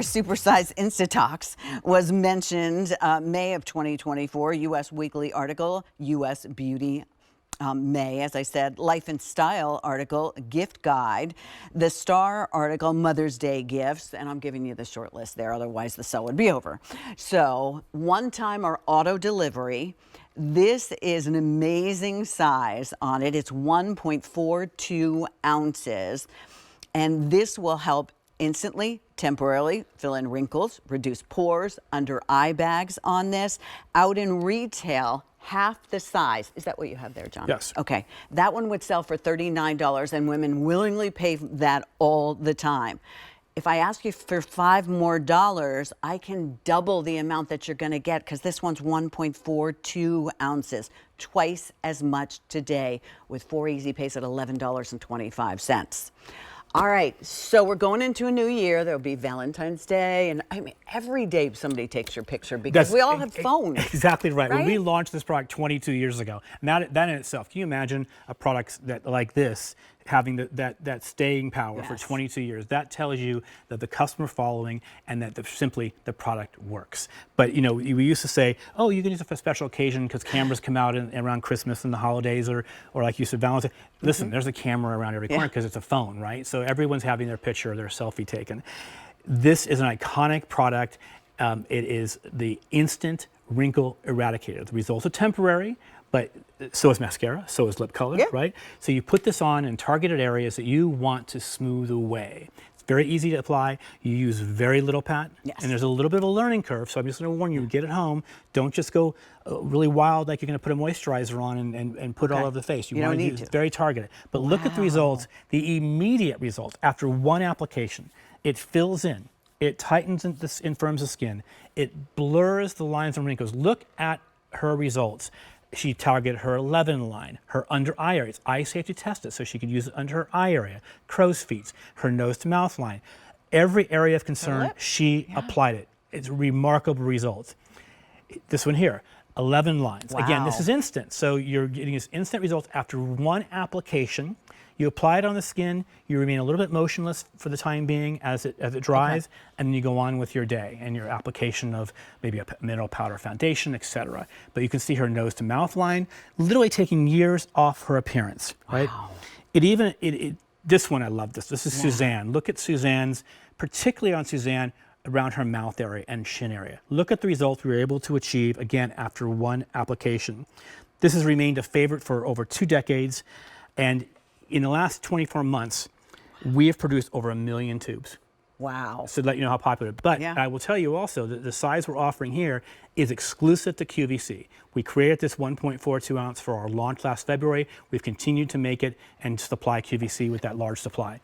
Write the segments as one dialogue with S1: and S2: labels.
S1: Supersize InstaTox was mentioned May of 2024, U.S. Weekly article, U.S. Beauty May, as I said, Life and Style article, gift guide, the Star article, Mother's Day gifts, and I'm giving you the short list there, otherwise the sale would be over. So one time or auto delivery. This is an amazing size on it. It's 1.42 ounces, and this will help instantly, temporarily fill in wrinkles, reduce pores, under eye bags on this. Out in retail, half the size. Is that what you have there, John?
S2: Yes.
S1: Okay. That one would sell for $39, and women willingly pay that all the time. If I ask you for $5 more, I can double the amount that you're going to get, because this one's 1.42 ounces, twice as much today, with 4 easy pays at $11.25. All right, so we're going into a new year. There'll be Valentine's Day, and I mean, every day somebody takes your picture because we all have phones.
S2: Exactly right. When we launched this product 22 years ago, and that in itself, can you imagine a product that like this having that staying power for 22 years? That tells you that the customer following and that simply the product works. But you know, we used to say, oh, you can use it for a special occasion because cameras come out around Christmas and the holidays, or like you said, Valentine's. Listen, there's a camera around every corner because it's a phone, right? So everyone's having their picture, their selfie taken. This is an iconic product. It is the instant wrinkle eradicator. The results are temporary, but so is mascara, so is lip color, right? So you put this on in targeted areas that you want to smooth away. It's very easy to apply. You use very little pat, and there's a little bit of a learning curve. So I'm just going to warn you, get it home. Don't just go really wild like you're going to put a moisturizer on and put it all over the face. You want to use very targeted. But look at the results, the immediate results after one application. It fills in. It tightens and infirms the skin. It blurs the lines and wrinkles. Look at her results. She targeted her 11 line, her under eye area. It's eye safety tested, so she could use it under her eye area, crow's feet, her nose to mouth line. Every area of concern, she applied it. It's remarkable results. This one here, 11 lines. Again, this is instant, so you're getting this instant results after one application. You apply it on the skin, you remain a little bit motionless for the time being as it dries, and then you go on with your day and your application of maybe a mineral powder foundation, etc. But you can see her nose to mouth line literally taking years off her appearance, right? This one, I love this. This is Suzanne. Look at Suzanne's, particularly on Suzanne, around her mouth area and chin area. Look at the results we were able to achieve, again, after one application. This has remained a favorite for over 2 decades, and in the last 24 months, we have produced over 1 million tubes.
S1: Wow.
S2: So to let you know how popular. But I will tell you also that the size we're offering here is exclusive to QVC. We created this 1.42 ounce for our launch last February. We've continued to make it and supply QVC with that large supply.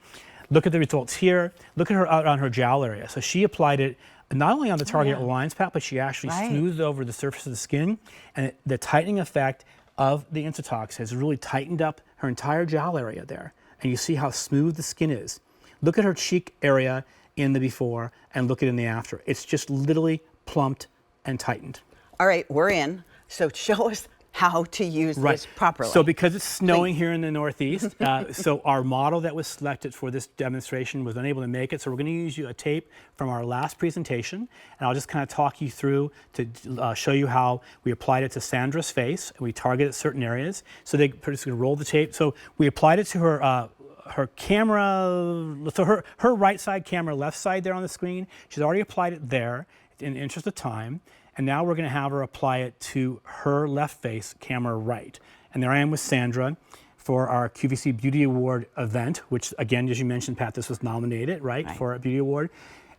S2: Look at the results here. Look at her out on her jowl area. So she applied it not only on the target lines, Pat, but she actually smoothed over the surface of the skin. And the tightening effect of the InstaTox has really tightened up her entire jowl area there. And you see how smooth the skin is. Look at her cheek area in the before and look at it in the after. It's just literally plumped and tightened.
S1: All right, we're in. So show us how to use this properly.
S2: So because it's snowing here in the Northeast, so our model that was selected for this demonstration was unable to make it. So we're going to use a tape from our last presentation, and I'll just kind of talk you through to show you how we applied it to Sandra's face, and we targeted certain areas. So they're just going to roll the tape. So we applied it to her camera, so her right side camera, left side there on the screen. She's already applied it there in the interest of time. And now we're going to have her apply it to her left face, camera right. And there I am with Sandra for our QVC Beauty Award event, which again, as you mentioned, Pat, this was nominated, for a Beauty Award.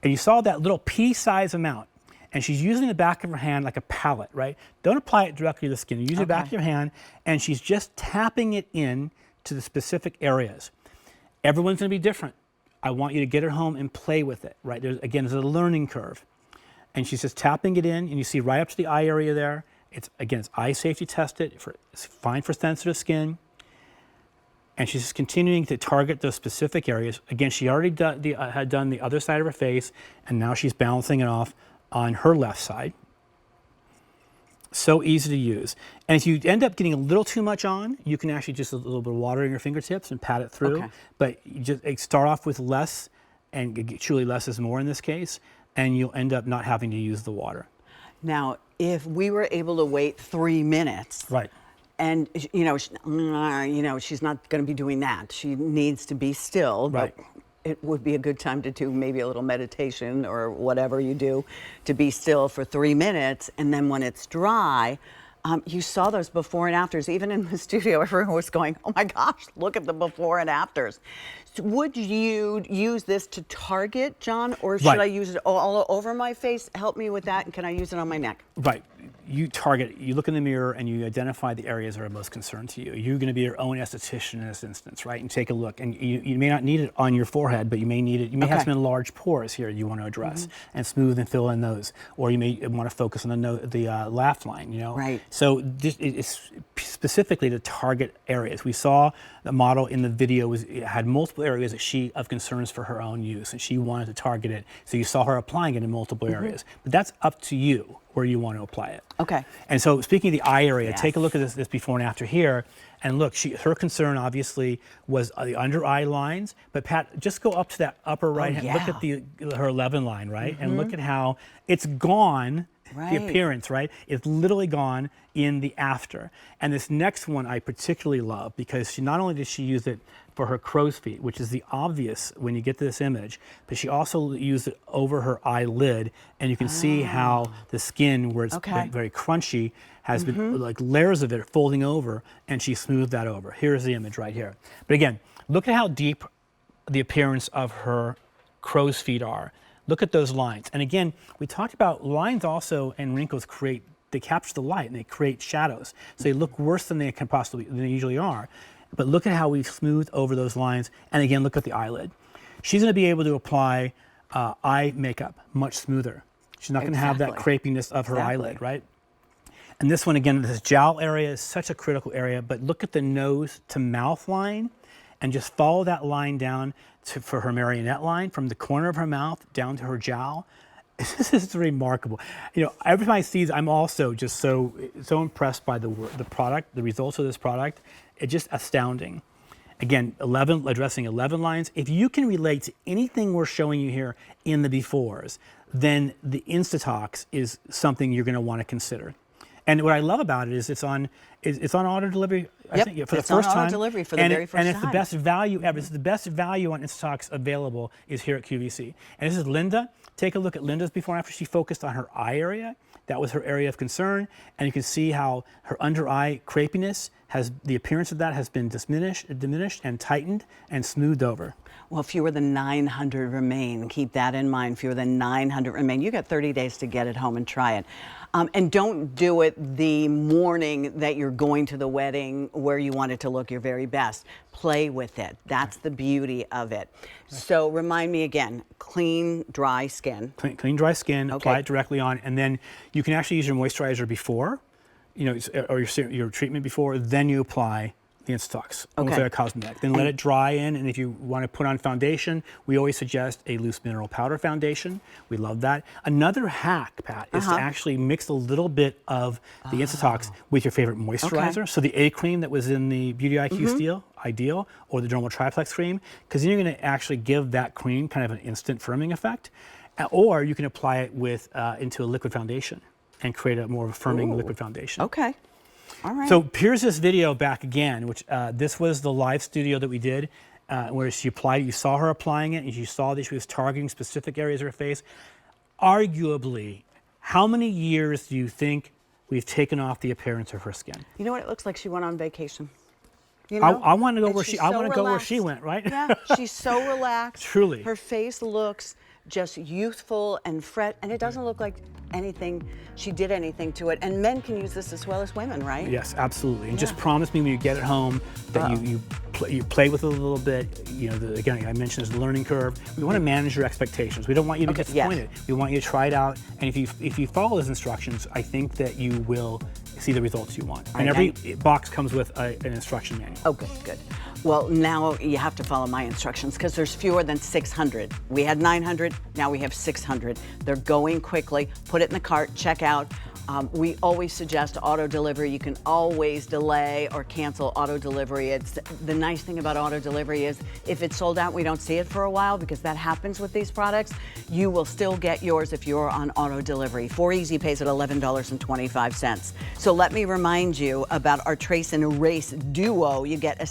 S2: And you saw that little pea-size amount. And she's using the back of her hand like a palette, right? Don't apply it directly to the skin. Use the back of your hand, and she's just tapping it in to the specific areas. Everyone's going to be different. I want you to get her home and play with it, right? There's a learning curve. And she's just tapping it in, and you see right up to the eye area there. It's eye safety tested, it's fine for sensitive skin. And she's just continuing to target those specific areas. Again, she already had done the other side of her face, and now she's balancing it off on her left side. So easy to use. And if you end up getting a little too much on, you can actually just a little bit of water in your fingertips and pat it through. But you just start off with less, and truly less is more in this case. and you'll end up not having to use the water.
S1: Now, if we were able to wait 3 minutes,
S2: Right.
S1: and she's not going to be doing that. She needs to be still.
S2: Right.
S1: But it would be a good time to do maybe a little meditation or whatever you do to be still for 3 minutes. And then when it's dry, you saw those before and afters. Even in the studio, everyone was going, oh my gosh, look at the before and afters. So would you use this to target, John, or should I use it all over my face? Help me with that, and can I use it on my neck?
S2: Right. You target, you look in the mirror and you identify the areas that are most concerned to you. You're going to be your own esthetician in this instance, right? And take a look. And you may not need it on your forehead, but you may need it. You may have some enlarged pores here you want to address and smooth and fill in those. Or you may want to focus on the laugh line,
S1: Right.
S2: So this is specifically to target areas. We saw the model in the video had multiple areas of concerns for her own use, and she wanted to target it. So you saw her applying it in multiple areas. But that's up to you where you want to apply it.
S1: Okay.
S2: And so speaking of the eye area, take a look at this before and after here. And look, her concern obviously was the under eye lines. But Pat, just go up to that upper right hand. Look at her 11 line, right? And look at how it's gone. The appearance, right? It's literally gone in the after. And this next one I particularly love because not only did she use it for her crow's feet, which is the obvious when you get to this image, but she also used it over her eyelid, and you can see how the skin, where it's very crunchy, has been like layers of it folding over, and she smoothed that over. Here's the image right here. But again, look at how deep the appearance of her crow's feet are. Look at those lines. And again, we talked about lines also and wrinkles they capture the light and they create shadows. So they look worse than they usually are. But look at how we've smoothed over those lines. And again, look at the eyelid. She's going to be able to apply eye makeup much smoother. She's not going to have that crepiness of her eyelid, right? And this one, again, this jowl area is such a critical area, but look at the nose to mouth line and just follow that line down for her marionette line from the corner of her mouth down to her jowl. This is remarkable. Every time I see this, I'm also just so impressed by the product, the results of this product. It's just astounding. Again, addressing 11 lines. If you can relate to anything we're showing you here in the befores, then the InstaTox is something you're going to want to consider. And what I love about it is it's on auto delivery. I think for the first time.
S1: Auto delivery for the very first time.
S2: And it's the best value ever. It's the best value on InstaTox available is here at QVC. And this is Linda. Take a look at Linda's before and after. She focused on her eye area. That was her area of concern. And you can see how her under eye crepiness the appearance of that has been diminished and tightened and smoothed over.
S1: Well, fewer than 900 remain. Keep that in mind. Fewer than 900 remain. You got 30 days to get it home and try it. And don't do it the morning that you're going to the wedding where you want it to look your very best. Play with it. That's the beauty of it. So remind me again, clean, dry skin.
S2: Clean, dry skin, apply it directly on, and then you can actually use your moisturizer before, or your treatment before, then you apply the InstaTox, almost like a cosmetic. Then let it dry in, and if you want to put on foundation, we always suggest a loose mineral powder foundation. We love that. Another hack, Pat, is to actually mix a little bit of the InstaTox with your favorite moisturizer. So the A cream that was in the Beauty IQ Ideal, or the Dermal Triplex cream, because then you're going to actually give that cream kind of an instant firming effect. Or you can apply it into a liquid foundation and create a more of a firming liquid foundation.
S1: Okay. All right.
S2: So here's this video back again, which this was the live studio that we did where she applied. You saw her applying it, and you saw that she was targeting specific areas of her face. Arguably, how many years do you think we've taken off the appearance of her skin?
S1: You know what? It looks like she went on vacation.
S2: I want to go where she went, right?
S1: Yeah, she's so relaxed.
S2: Truly.
S1: Her face looks just youthful and fresh, and it doesn't look like she did anything to it. And men can use this as well as women, right?
S2: Yes, absolutely. And just promise me when you get it home that you play with it a little bit. Again, I mentioned there's a learning curve. We want to manage your expectations. We don't want you to get disappointed. We want you to try it out, and if you follow those instructions, I think that you will see the results you want. And every box comes with an instruction manual.
S1: Oh, good. Well, now you have to follow my instructions because there's fewer than 600. We had 900, now we have 600. They're going quickly. Put it in the cart, check out. We always suggest auto delivery. You can always delay or cancel auto delivery. It's the nice thing about auto delivery is if it's sold out, we don't see it for a while, because that happens with these products. You will still get yours if you're on auto delivery. 4 Easy pays at $11.25. So let me remind you about our Trace and Erase Duo. You get a